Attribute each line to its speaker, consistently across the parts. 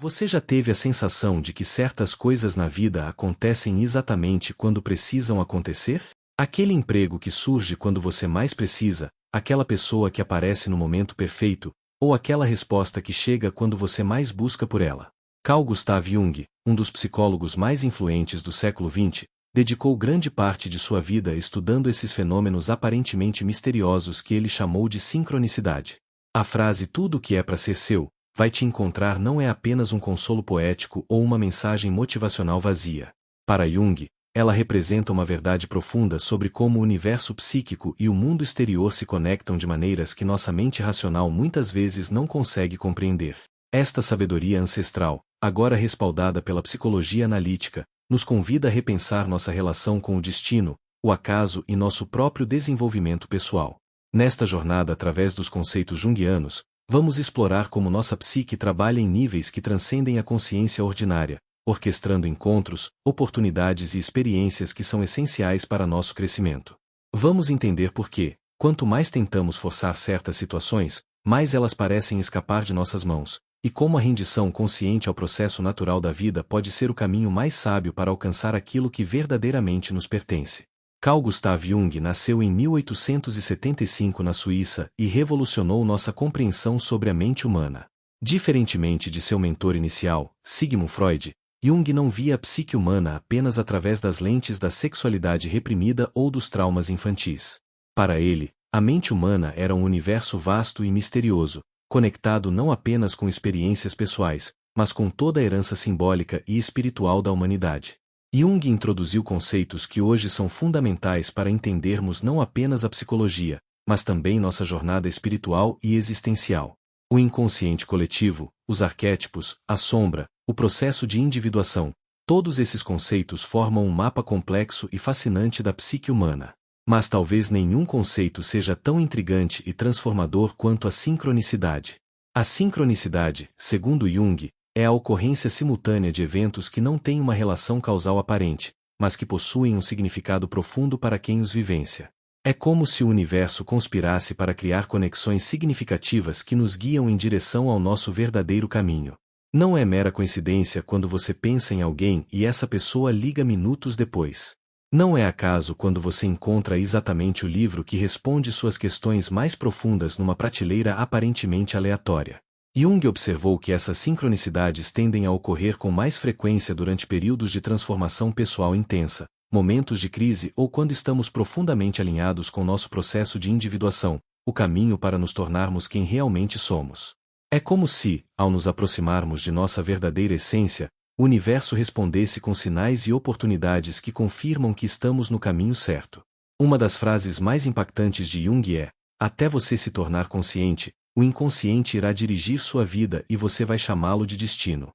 Speaker 1: Você já teve a sensação de que certas coisas na vida acontecem exatamente quando precisam acontecer? Aquele emprego que surge quando você mais precisa, aquela pessoa que aparece no momento perfeito, ou aquela resposta que chega quando você mais busca por ela. Carl Gustav Jung, um dos psicólogos mais influentes do século XX, dedicou grande parte de sua vida estudando esses fenômenos aparentemente misteriosos que ele chamou de sincronicidade. A frase "tudo o que é para ser seu" vai te encontrar não é apenas um consolo poético ou uma mensagem motivacional vazia. Para Jung, ela representa uma verdade profunda sobre como o universo psíquico e o mundo exterior se conectam de maneiras que nossa mente racional muitas vezes não consegue compreender. Esta sabedoria ancestral, agora respaldada pela psicologia analítica, nos convida a repensar nossa relação com o destino, o acaso e nosso próprio desenvolvimento pessoal. Nesta jornada através dos conceitos junguianos, vamos explorar como nossa psique trabalha em níveis que transcendem a consciência ordinária, orquestrando encontros, oportunidades e experiências que são essenciais para nosso crescimento. Vamos entender por que, quanto mais tentamos forçar certas situações, mais elas parecem escapar de nossas mãos, e como a rendição consciente ao processo natural da vida pode ser o caminho mais sábio para alcançar aquilo que verdadeiramente nos pertence. Carl Gustav Jung nasceu em 1875 na Suíça e revolucionou nossa compreensão sobre a mente humana. Diferentemente de seu mentor inicial, Sigmund Freud, Jung não via a psique humana apenas através das lentes da sexualidade reprimida ou dos traumas infantis. Para ele, a mente humana era um universo vasto e misterioso, conectado não apenas com experiências pessoais, mas com toda a herança simbólica e espiritual da humanidade. Jung introduziu conceitos que hoje são fundamentais para entendermos não apenas a psicologia, mas também nossa jornada espiritual e existencial. O inconsciente coletivo, os arquétipos, a sombra, o processo de individuação, todos esses conceitos formam um mapa complexo e fascinante da psique humana. Mas talvez nenhum conceito seja tão intrigante e transformador quanto a sincronicidade. A sincronicidade, segundo Jung, é a ocorrência simultânea de eventos que não têm uma relação causal aparente, mas que possuem um significado profundo para quem os vivencia. É como se o universo conspirasse para criar conexões significativas que nos guiam em direção ao nosso verdadeiro caminho. Não é mera coincidência quando você pensa em alguém e essa pessoa liga minutos depois. Não é acaso quando você encontra exatamente o livro que responde suas questões mais profundas numa prateleira aparentemente aleatória. Jung observou que essas sincronicidades tendem a ocorrer com mais frequência durante períodos de transformação pessoal intensa, momentos de crise ou quando estamos profundamente alinhados com nosso processo de individuação, o caminho para nos tornarmos quem realmente somos. É como se, ao nos aproximarmos de nossa verdadeira essência, o universo respondesse com sinais e oportunidades que confirmam que estamos no caminho certo. Uma das frases mais impactantes de Jung é: até você se tornar consciente, o inconsciente irá dirigir sua vida e você vai chamá-lo de destino.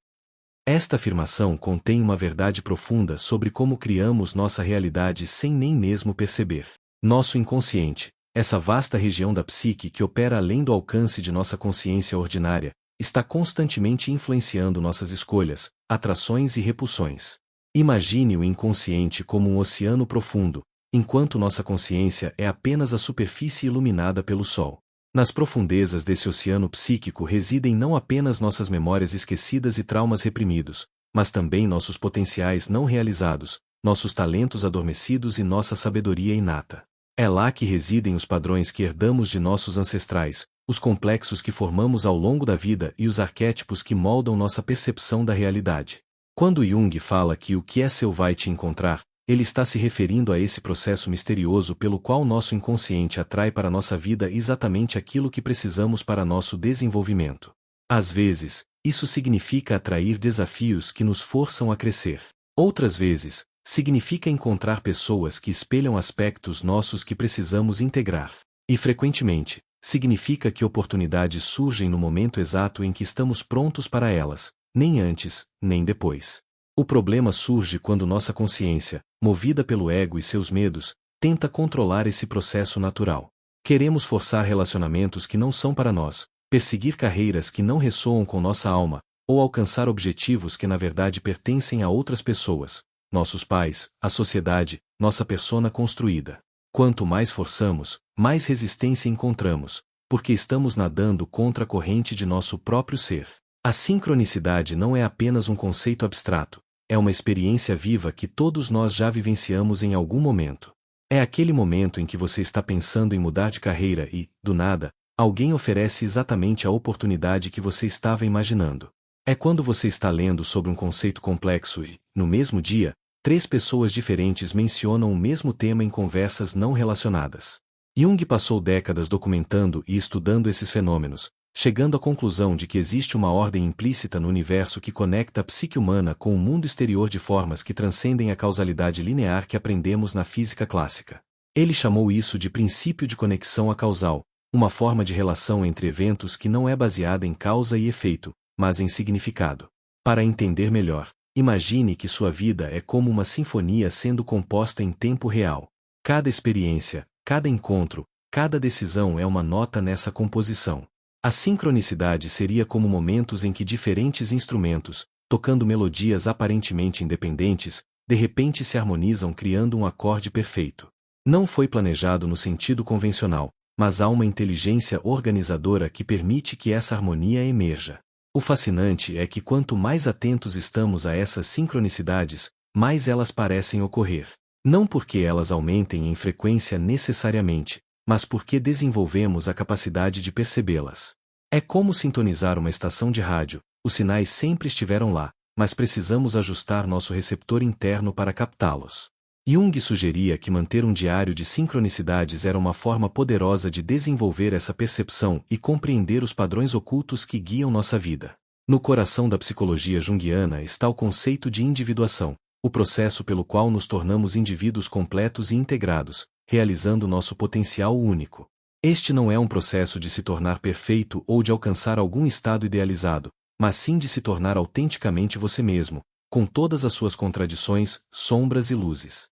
Speaker 1: Esta afirmação contém uma verdade profunda sobre como criamos nossa realidade sem nem mesmo perceber. Nosso inconsciente, essa vasta região da psique que opera além do alcance de nossa consciência ordinária, está constantemente influenciando nossas escolhas, atrações e repulsões. Imagine o inconsciente como um oceano profundo, enquanto nossa consciência é apenas a superfície iluminada pelo sol. Nas profundezas desse oceano psíquico residem não apenas nossas memórias esquecidas e traumas reprimidos, mas também nossos potenciais não realizados, nossos talentos adormecidos e nossa sabedoria inata. É lá que residem os padrões que herdamos de nossos ancestrais, os complexos que formamos ao longo da vida e os arquétipos que moldam nossa percepção da realidade. Quando Jung fala que o que é seu vai te encontrar, ele está se referindo a esse processo misterioso pelo qual nosso inconsciente atrai para nossa vida exatamente aquilo que precisamos para nosso desenvolvimento. Às vezes, isso significa atrair desafios que nos forçam a crescer. Outras vezes, significa encontrar pessoas que espelham aspectos nossos que precisamos integrar. E frequentemente, significa que oportunidades surgem no momento exato em que estamos prontos para elas, nem antes, nem depois. O problema surge quando nossa consciência, movida pelo ego e seus medos, tenta controlar esse processo natural. Queremos forçar relacionamentos que não são para nós, perseguir carreiras que não ressoam com nossa alma, ou alcançar objetivos que na verdade pertencem a outras pessoas, nossos pais, a sociedade, nossa persona construída. Quanto mais forçamos, mais resistência encontramos, porque estamos nadando contra a corrente de nosso próprio ser. A sincronicidade não é apenas um conceito abstrato, é uma experiência viva que todos nós já vivenciamos em algum momento. É aquele momento em que você está pensando em mudar de carreira e, do nada, alguém oferece exatamente a oportunidade que você estava imaginando. É quando você está lendo sobre um conceito complexo e, no mesmo dia, 3 pessoas diferentes mencionam o mesmo tema em conversas não relacionadas. Jung passou décadas documentando e estudando esses fenômenos, chegando à conclusão de que existe uma ordem implícita no universo que conecta a psique humana com o mundo exterior de formas que transcendem a causalidade linear que aprendemos na física clássica. Ele chamou isso de princípio de conexão acausal, uma forma de relação entre eventos que não é baseada em causa e efeito, mas em significado. Para entender melhor, imagine que sua vida é como uma sinfonia sendo composta em tempo real. Cada experiência, cada encontro, cada decisão é uma nota nessa composição. A sincronicidade seria como momentos em que diferentes instrumentos, tocando melodias aparentemente independentes, de repente se harmonizam criando um acorde perfeito. Não foi planejado no sentido convencional, mas há uma inteligência organizadora que permite que essa harmonia emerja. O fascinante é que quanto mais atentos estamos a essas sincronicidades, mais elas parecem ocorrer. Não porque elas aumentem em frequência necessariamente, mas porque desenvolvemos a capacidade de percebê-las. É como sintonizar uma estação de rádio, os sinais sempre estiveram lá, mas precisamos ajustar nosso receptor interno para captá-los. Jung sugeria que manter um diário de sincronicidades era uma forma poderosa de desenvolver essa percepção e compreender os padrões ocultos que guiam nossa vida. No coração da psicologia junguiana está o conceito de individuação, o processo pelo qual nos tornamos indivíduos completos e integrados, realizando nosso potencial único. Este não é um processo de se tornar perfeito ou de alcançar algum estado idealizado, mas sim de se tornar autenticamente você mesmo, com todas as suas contradições, sombras e luzes.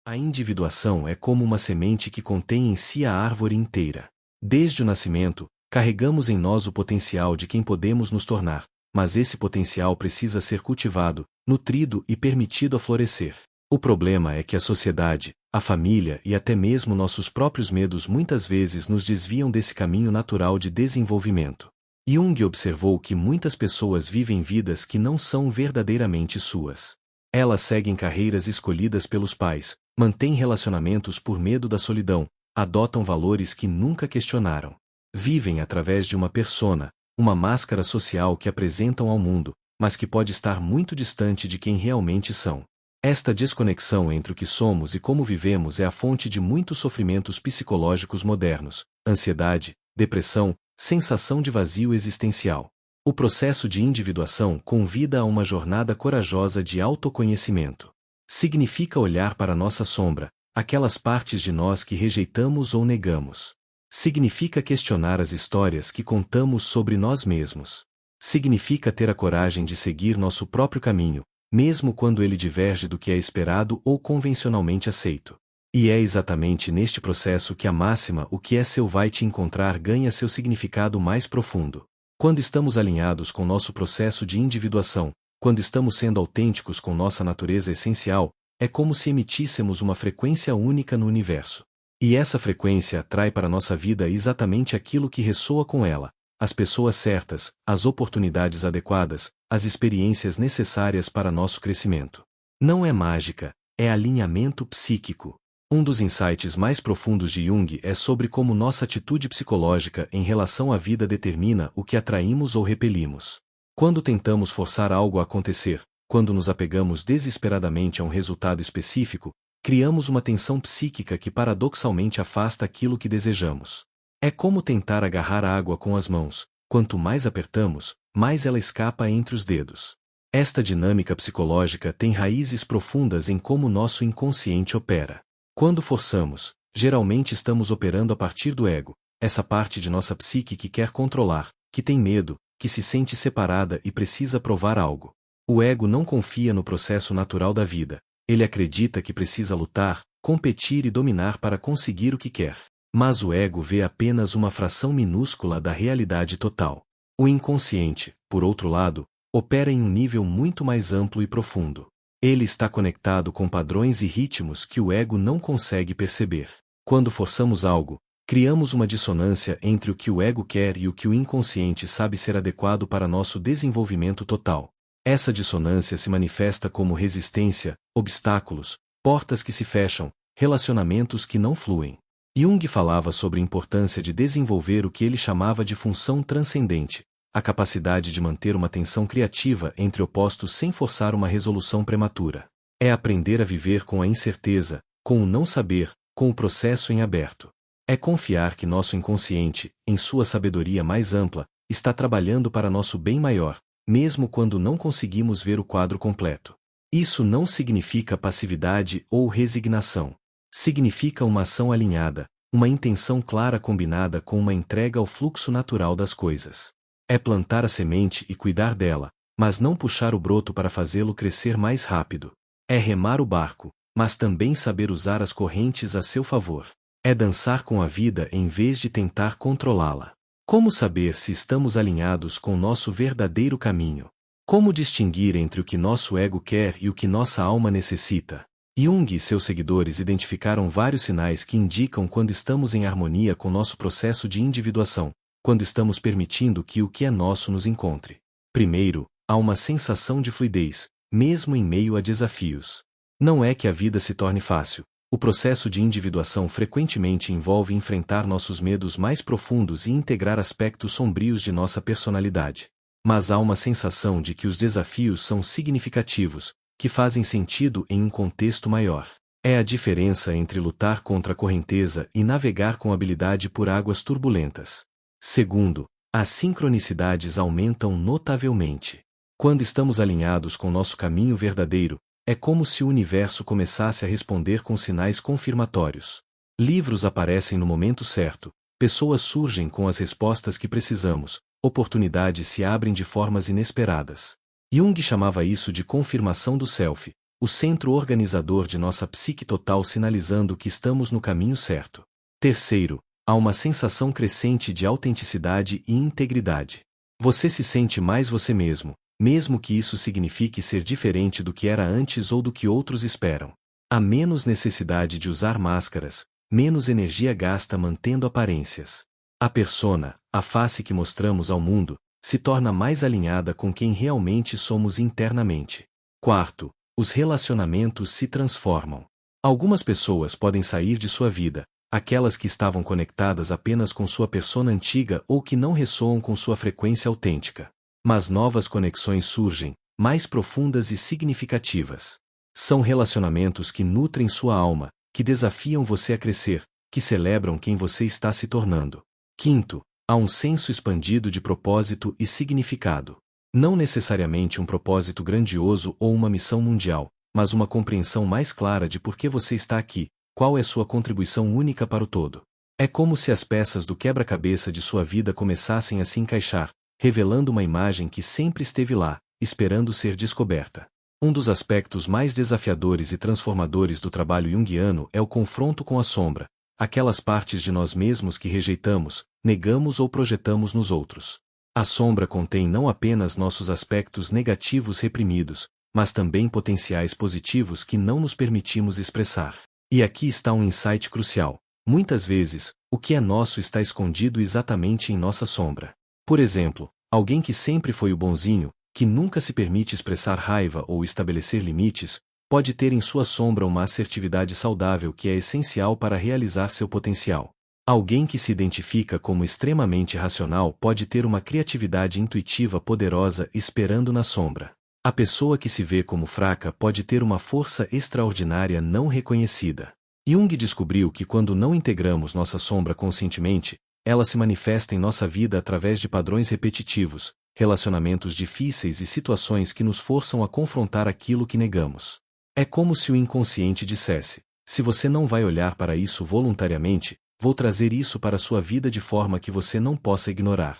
Speaker 1: A individuação é como uma semente que contém em si a árvore inteira. Desde o nascimento, carregamos em nós o potencial de quem podemos nos tornar, mas esse potencial precisa ser cultivado, nutrido e permitido a florescer. O problema é que a sociedade, a família e até mesmo nossos próprios medos muitas vezes nos desviam desse caminho natural de desenvolvimento. Jung observou que muitas pessoas vivem vidas que não são verdadeiramente suas. Elas seguem carreiras escolhidas pelos pais, mantêm relacionamentos por medo da solidão, adotam valores que nunca questionaram. Vivem através de uma persona, uma máscara social que apresentam ao mundo, mas que pode estar muito distante de quem realmente são. Esta desconexão entre o que somos e como vivemos é a fonte de muitos sofrimentos psicológicos modernos, ansiedade, depressão, sensação de vazio existencial. O processo de individuação convida a uma jornada corajosa de autoconhecimento. Significa olhar para nossa sombra, aquelas partes de nós que rejeitamos ou negamos. Significa questionar as histórias que contamos sobre nós mesmos. Significa ter a coragem de seguir nosso próprio caminho, mesmo quando ele diverge do que é esperado ou convencionalmente aceito. E é exatamente neste processo que a máxima "o que é seu vai te encontrar" ganha seu significado mais profundo. Quando estamos alinhados com nosso processo de individuação, quando estamos sendo autênticos com nossa natureza essencial, é como se emitíssemos uma frequência única no universo. E essa frequência atrai para nossa vida exatamente aquilo que ressoa com ela: as pessoas certas, as oportunidades adequadas, as experiências necessárias para nosso crescimento. Não é mágica, é alinhamento psíquico. Um dos insights mais profundos de Jung é sobre como nossa atitude psicológica em relação à vida determina o que atraímos ou repelimos. Quando tentamos forçar algo a acontecer, quando nos apegamos desesperadamente a um resultado específico, criamos uma tensão psíquica que paradoxalmente afasta aquilo que desejamos. É como tentar agarrar a água com as mãos: quanto mais apertamos, mais ela escapa entre os dedos. Esta dinâmica psicológica tem raízes profundas em como nosso inconsciente opera. Quando forçamos, geralmente estamos operando a partir do ego, essa parte de nossa psique que quer controlar, que tem medo, que se sente separada e precisa provar algo. O ego não confia no processo natural da vida, ele acredita que precisa lutar, competir e dominar para conseguir o que quer. Mas o ego vê apenas uma fração minúscula da realidade total. O inconsciente, por outro lado, opera em um nível muito mais amplo e profundo. Ele está conectado com padrões e ritmos que o ego não consegue perceber. Quando forçamos algo, Criamos uma dissonância entre o que o ego quer e o que o inconsciente sabe ser adequado para nosso desenvolvimento total. Essa dissonância se manifesta como resistência, obstáculos, portas que se fecham, relacionamentos que não fluem. Jung falava sobre a importância de desenvolver o que ele chamava de função transcendente, a capacidade de manter uma tensão criativa entre opostos sem forçar uma resolução prematura. É aprender a viver com a incerteza, com o não saber, com o processo em aberto. É confiar que nosso inconsciente, em sua sabedoria mais ampla, está trabalhando para nosso bem maior, mesmo quando não conseguimos ver o quadro completo. Isso não significa passividade ou resignação. Significa uma ação alinhada, uma intenção clara combinada com uma entrega ao fluxo natural das coisas. É plantar a semente e cuidar dela, mas não puxar o broto para fazê-lo crescer mais rápido. É remar o barco, mas também saber usar as correntes a seu favor. É dançar com a vida em vez de tentar controlá-la. Como saber se estamos alinhados com nosso verdadeiro caminho? Como distinguir entre o que nosso ego quer e o que nossa alma necessita? Jung e seus seguidores identificaram vários sinais que indicam quando estamos em harmonia com nosso processo de individuação, quando estamos permitindo que o que é nosso nos encontre. Primeiro, há uma sensação de fluidez, mesmo em meio a desafios. Não é que a vida se torne fácil. O processo de individuação frequentemente envolve enfrentar nossos medos mais profundos e integrar aspectos sombrios de nossa personalidade. Mas há uma sensação de que os desafios são significativos, que fazem sentido em um contexto maior. É a diferença entre lutar contra a correnteza e navegar com habilidade por águas turbulentas. Segundo, as sincronicidades aumentam notavelmente. Quando estamos alinhados com nosso caminho verdadeiro, é como se o universo começasse a responder com sinais confirmatórios. Livros aparecem no momento certo, pessoas surgem com as respostas que precisamos, oportunidades se abrem de formas inesperadas. Jung chamava isso de confirmação do self, o centro organizador de nossa psique total sinalizando que estamos no caminho certo. Terceiro, há uma sensação crescente de autenticidade e integridade. Você se sente mais você mesmo, mesmo que isso signifique ser diferente do que era antes ou do que outros esperam. Há menos necessidade de usar máscaras, menos energia gasta mantendo aparências. A persona, a face que mostramos ao mundo, se torna mais alinhada com quem realmente somos internamente. Quarto, os relacionamentos se transformam. Algumas pessoas podem sair de sua vida, aquelas que estavam conectadas apenas com sua persona antiga ou que não ressoam com sua frequência autêntica. Mas novas conexões surgem, mais profundas e significativas. São relacionamentos que nutrem sua alma, que desafiam você a crescer, que celebram quem você está se tornando. Quinto, há um senso expandido de propósito e significado. Não necessariamente um propósito grandioso ou uma missão mundial, mas uma compreensão mais clara de por que você está aqui, qual é sua contribuição única para o todo. É como se as peças do quebra-cabeça de sua vida começassem a se encaixar, revelando uma imagem que sempre esteve lá, esperando ser descoberta. Um dos aspectos mais desafiadores e transformadores do trabalho junguiano é o confronto com a sombra, aquelas partes de nós mesmos que rejeitamos, negamos ou projetamos nos outros. A sombra contém não apenas nossos aspectos negativos reprimidos, mas também potenciais positivos que não nos permitimos expressar. E aqui está um insight crucial. Muitas vezes, o que é nosso está escondido exatamente em nossa sombra. Por exemplo, alguém que sempre foi o bonzinho, que nunca se permite expressar raiva ou estabelecer limites, pode ter em sua sombra uma assertividade saudável que é essencial para realizar seu potencial. Alguém que se identifica como extremamente racional pode ter uma criatividade intuitiva poderosa esperando na sombra. A pessoa que se vê como fraca pode ter uma força extraordinária não reconhecida. Jung descobriu que quando não integramos nossa sombra conscientemente, ela se manifesta em nossa vida através de padrões repetitivos, relacionamentos difíceis e situações que nos forçam a confrontar aquilo que negamos. É como se o inconsciente dissesse: se você não vai olhar para isso voluntariamente, vou trazer isso para a sua vida de forma que você não possa ignorar.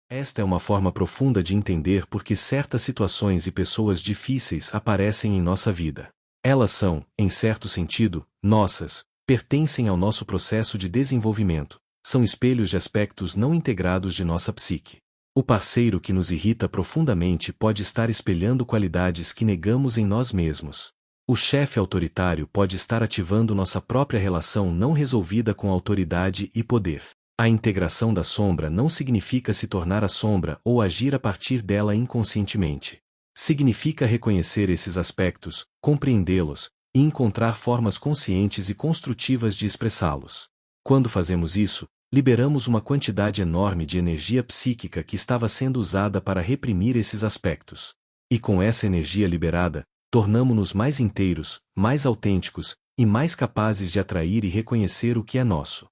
Speaker 1: Esta é uma forma profunda de entender por que certas situações e pessoas difíceis aparecem em nossa vida. Elas são, em certo sentido, nossas, pertencem ao nosso processo de desenvolvimento. São espelhos de aspectos não integrados de nossa psique. O parceiro que nos irrita profundamente pode estar espelhando qualidades que negamos em nós mesmos. O chefe autoritário pode estar ativando nossa própria relação não resolvida com autoridade e poder. A integração da sombra não significa se tornar a sombra ou agir a partir dela inconscientemente. Significa reconhecer esses aspectos, compreendê-los, e encontrar formas conscientes e construtivas de expressá-los. Quando fazemos isso, liberamos uma quantidade enorme de energia psíquica que estava sendo usada para reprimir esses aspectos. E com essa energia liberada, tornamo-nos mais inteiros, mais autênticos, e mais capazes de atrair e reconhecer o que é nosso.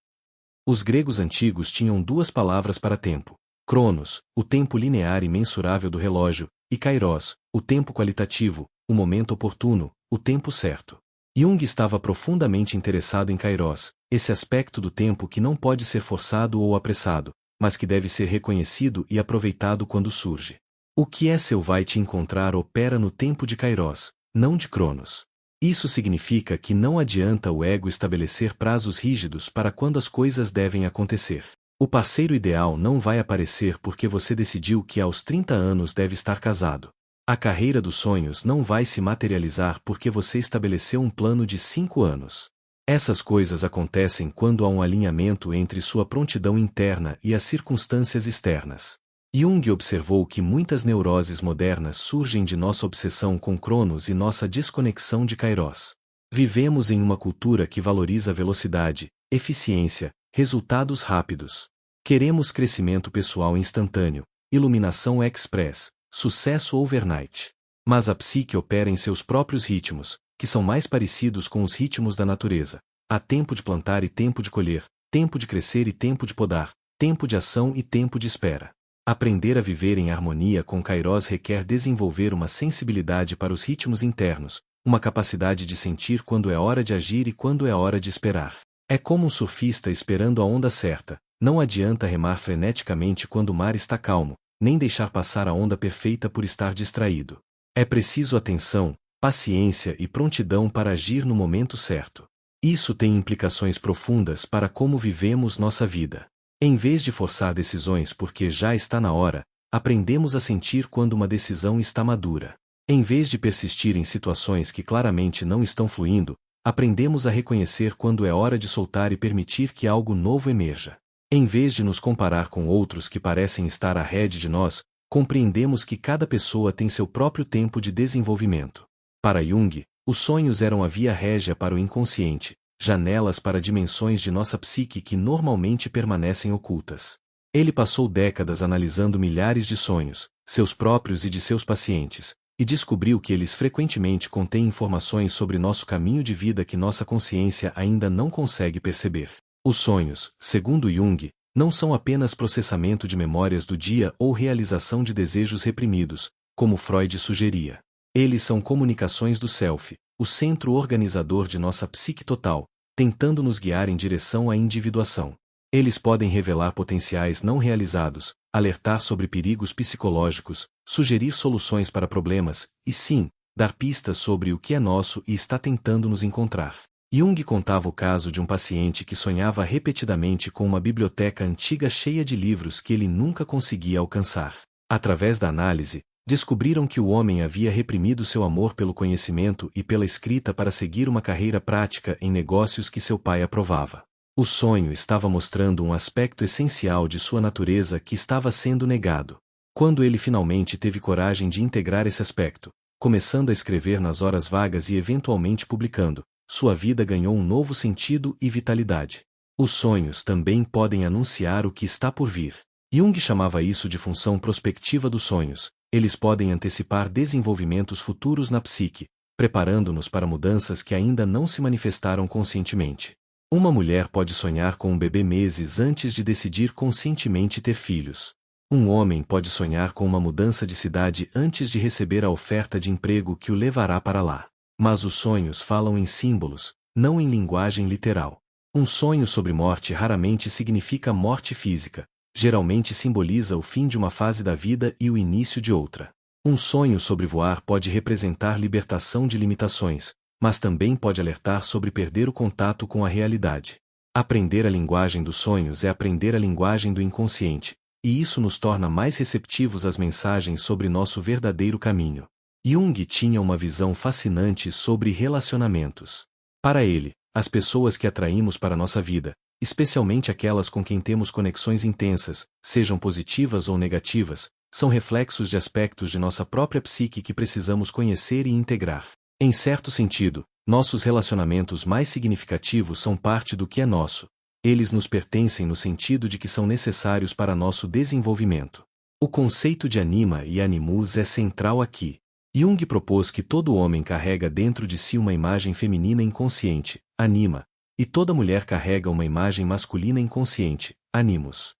Speaker 1: Os gregos antigos tinham duas palavras para tempo: Cronos, o tempo linear e mensurável do relógio, e Kairos, o tempo qualitativo, o momento oportuno, o tempo certo. Jung estava profundamente interessado em Kairos, esse aspecto do tempo que não pode ser forçado ou apressado, mas que deve ser reconhecido e aproveitado quando surge. O que é seu vai te encontrar opera no tempo de Kairos, não de Cronos. Isso significa que não adianta o ego estabelecer prazos rígidos para quando as coisas devem acontecer. O parceiro ideal não vai aparecer porque você decidiu que aos 30 anos deve estar casado. A carreira dos sonhos não vai se materializar porque você estabeleceu um plano de 5 anos. Essas coisas acontecem quando há um alinhamento entre sua prontidão interna e as circunstâncias externas. Jung observou que muitas neuroses modernas surgem de nossa obsessão com Cronos e nossa desconexão de Kairos. Vivemos em uma cultura que valoriza velocidade, eficiência, resultados rápidos. Queremos crescimento pessoal instantâneo, iluminação express, sucesso overnight. Mas a psique opera em seus próprios ritmos, que são mais parecidos com os ritmos da natureza. Há tempo de plantar e tempo de colher, tempo de crescer e tempo de podar, tempo de ação e tempo de espera. Aprender a viver em harmonia com Kairos requer desenvolver uma sensibilidade para os ritmos internos, uma capacidade de sentir quando é hora de agir e quando é hora de esperar. É como um surfista esperando a onda certa, não adianta remar freneticamente quando o mar está calmo, nem deixar passar a onda perfeita por estar distraído. É preciso atenção, paciência e prontidão para agir no momento certo. Isso tem implicações profundas para como vivemos nossa vida. Em vez de forçar decisões porque já está na hora, aprendemos a sentir quando uma decisão está madura. Em vez de persistir em situações que claramente não estão fluindo, aprendemos a reconhecer quando é hora de soltar e permitir que algo novo emerja. Em vez de nos comparar com outros que parecem estar ahead de nós, compreendemos que cada pessoa tem seu próprio tempo de desenvolvimento. Para Jung, os sonhos eram a via régia para o inconsciente, janelas para dimensões de nossa psique que normalmente permanecem ocultas. Ele passou décadas analisando milhares de sonhos, seus próprios e de seus pacientes, e descobriu que eles frequentemente contêm informações sobre nosso caminho de vida que nossa consciência ainda não consegue perceber. Os sonhos, segundo Jung, não são apenas processamento de memórias do dia ou realização de desejos reprimidos, como Freud sugeria. Eles são comunicações do self, o centro organizador de nossa psique total, tentando nos guiar em direção à individuação. Eles podem revelar potenciais não realizados, alertar sobre perigos psicológicos, sugerir soluções para problemas, e sim, dar pistas sobre o que é nosso e está tentando nos encontrar. Jung contava o caso de um paciente que sonhava repetidamente com uma biblioteca antiga cheia de livros que ele nunca conseguia alcançar. Através da análise, descobriram que o homem havia reprimido seu amor pelo conhecimento e pela escrita para seguir uma carreira prática em negócios que seu pai aprovava. O sonho estava mostrando um aspecto essencial de sua natureza que estava sendo negado. Quando ele finalmente teve coragem de integrar esse aspecto, começando a escrever nas horas vagas e eventualmente publicando, sua vida ganhou um novo sentido e vitalidade. Os sonhos também podem anunciar o que está por vir. Jung chamava isso de função prospectiva dos sonhos. Eles podem antecipar desenvolvimentos futuros na psique, preparando-nos para mudanças que ainda não se manifestaram conscientemente. Uma mulher pode sonhar com um bebê meses antes de decidir conscientemente ter filhos. Um homem pode sonhar com uma mudança de cidade antes de receber a oferta de emprego que o levará para lá. Mas os sonhos falam em símbolos, não em linguagem literal. Um sonho sobre morte raramente significa morte física. Geralmente simboliza o fim de uma fase da vida e o início de outra. Um sonho sobre voar pode representar libertação de limitações, mas também pode alertar sobre perder o contato com a realidade. Aprender a linguagem dos sonhos é aprender a linguagem do inconsciente, e isso nos torna mais receptivos às mensagens sobre nosso verdadeiro caminho. Jung tinha uma visão fascinante sobre relacionamentos. Para ele, as pessoas que atraímos para nossa vida, especialmente aquelas com quem temos conexões intensas, sejam positivas ou negativas, são reflexos de aspectos de nossa própria psique que precisamos conhecer e integrar. Em certo sentido, nossos relacionamentos mais significativos são parte do que é nosso. Eles nos pertencem no sentido de que são necessários para nosso desenvolvimento. O conceito de anima e animus é central aqui. Jung propôs que todo homem carrega dentro de si uma imagem feminina inconsciente, anima, e toda mulher carrega uma imagem masculina inconsciente, animus.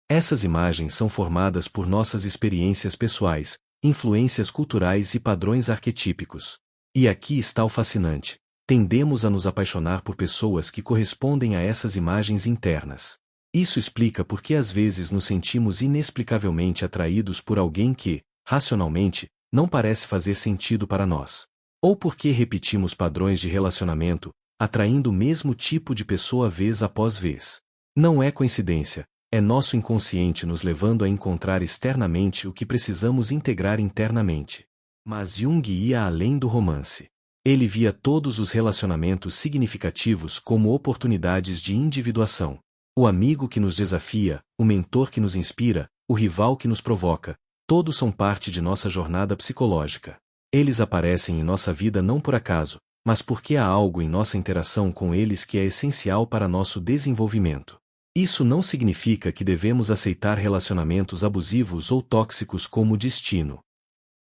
Speaker 1: Essas imagens são formadas por nossas experiências pessoais, influências culturais e padrões arquetípicos. E aqui está o fascinante. Tendemos a nos apaixonar por pessoas que correspondem a essas imagens internas. Isso explica por que às vezes nos sentimos inexplicavelmente atraídos por alguém que, racionalmente, não parece fazer sentido para nós. Ou por que repetimos padrões de relacionamento, atraindo o mesmo tipo de pessoa vez após vez. Não é coincidência, é nosso inconsciente nos levando a encontrar externamente o que precisamos integrar internamente. Mas Jung ia além do romance. Ele via todos os relacionamentos significativos como oportunidades de individuação. O amigo que nos desafia, o mentor que nos inspira, o rival que nos provoca, todos são parte de nossa jornada psicológica. Eles aparecem em nossa vida não por acaso, mas porque há algo em nossa interação com eles que é essencial para nosso desenvolvimento. Isso não significa que devemos aceitar relacionamentos abusivos ou tóxicos como destino.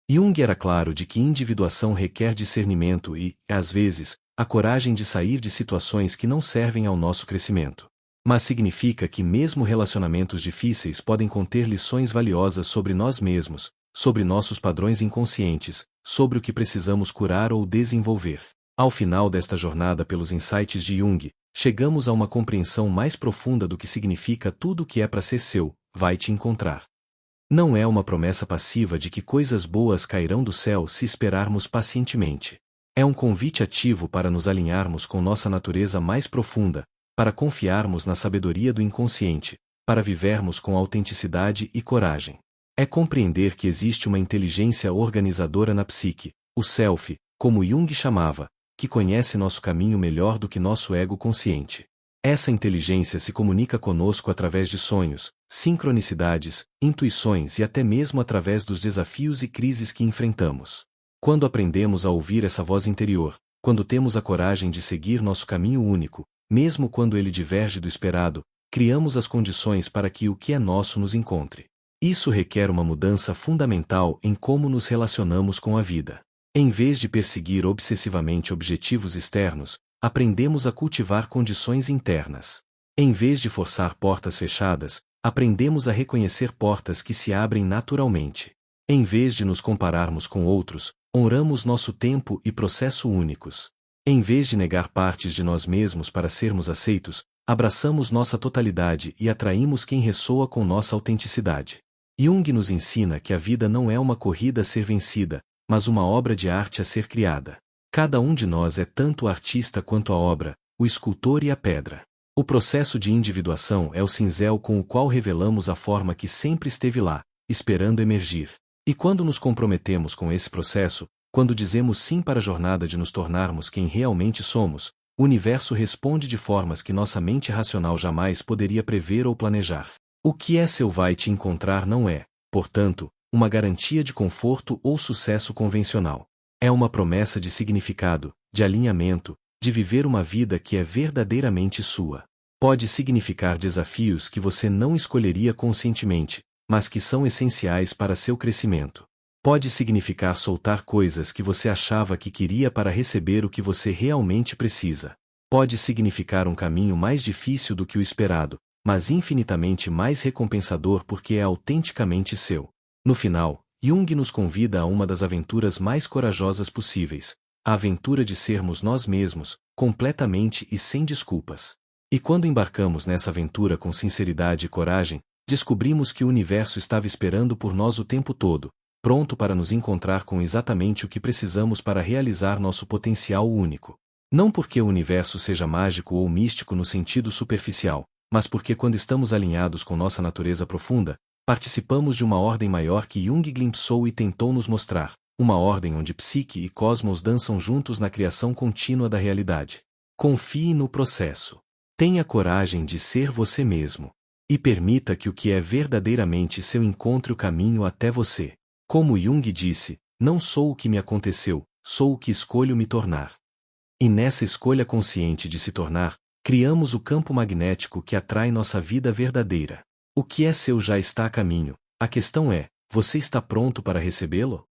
Speaker 1: Jung era claro de que individuação requer discernimento e, às vezes, a coragem de sair de situações que não servem ao nosso crescimento. Mas significa que mesmo relacionamentos difíceis podem conter lições valiosas sobre nós mesmos, sobre nossos padrões inconscientes, sobre o que precisamos curar ou desenvolver. Ao final desta jornada pelos insights de Jung, chegamos a uma compreensão mais profunda do que significa tudo o que é para ser seu, vai te encontrar. Não é uma promessa passiva de que coisas boas cairão do céu se esperarmos pacientemente. É um convite ativo para nos alinharmos com nossa natureza mais profunda, para confiarmos na sabedoria do inconsciente, para vivermos com autenticidade e coragem. É compreender que existe uma inteligência organizadora na psique, o self, como Jung chamava, que conhece nosso caminho melhor do que nosso ego consciente. Essa inteligência se comunica conosco através de sonhos, sincronicidades, intuições e até mesmo através dos desafios e crises que enfrentamos. Quando aprendemos a ouvir essa voz interior, quando temos a coragem de seguir nosso caminho único, mesmo quando ele diverge do esperado, criamos as condições para que o que é nosso nos encontre. Isso requer uma mudança fundamental em como nos relacionamos com a vida. Em vez de perseguir obsessivamente objetivos externos, aprendemos a cultivar condições internas. Em vez de forçar portas fechadas, aprendemos a reconhecer portas que se abrem naturalmente. Em vez de nos compararmos com outros, honramos nosso tempo e processo únicos. Em vez de negar partes de nós mesmos para sermos aceitos, abraçamos nossa totalidade e atraímos quem ressoa com nossa autenticidade. Jung nos ensina que a vida não é uma corrida a ser vencida, mas uma obra de arte a ser criada. Cada um de nós é tanto o artista quanto a obra, o escultor e a pedra. O processo de individuação é o cinzel com o qual revelamos a forma que sempre esteve lá, esperando emergir. E quando nos comprometemos com esse processo, quando dizemos sim para a jornada de nos tornarmos quem realmente somos, o universo responde de formas que nossa mente racional jamais poderia prever ou planejar. O que é seu vai te encontrar não é, portanto, uma garantia de conforto ou sucesso convencional. É uma promessa de significado, de alinhamento, de viver uma vida que é verdadeiramente sua. Pode significar desafios que você não escolheria conscientemente, mas que são essenciais para seu crescimento. Pode significar soltar coisas que você achava que queria para receber o que você realmente precisa. Pode significar um caminho mais difícil do que o esperado, mas infinitamente mais recompensador porque é autenticamente seu. No final, Jung nos convida a uma das aventuras mais corajosas possíveis, a aventura de sermos nós mesmos, completamente e sem desculpas. E quando embarcamos nessa aventura com sinceridade e coragem, descobrimos que o universo estava esperando por nós o tempo todo, pronto para nos encontrar com exatamente o que precisamos para realizar nosso potencial único. Não porque o universo seja mágico ou místico no sentido superficial, mas porque quando estamos alinhados com nossa natureza profunda, participamos de uma ordem maior que Jung glimpsou e tentou nos mostrar, uma ordem onde psique e cosmos dançam juntos na criação contínua da realidade. Confie no processo. Tenha coragem de ser você mesmo. E permita que o que é verdadeiramente seu encontre o caminho até você. Como Jung disse, não sou o que me aconteceu, sou o que escolho me tornar. E nessa escolha consciente de se tornar, criamos o campo magnético que atrai nossa vida verdadeira. O que é seu já está a caminho, a questão é, você está pronto para recebê-lo?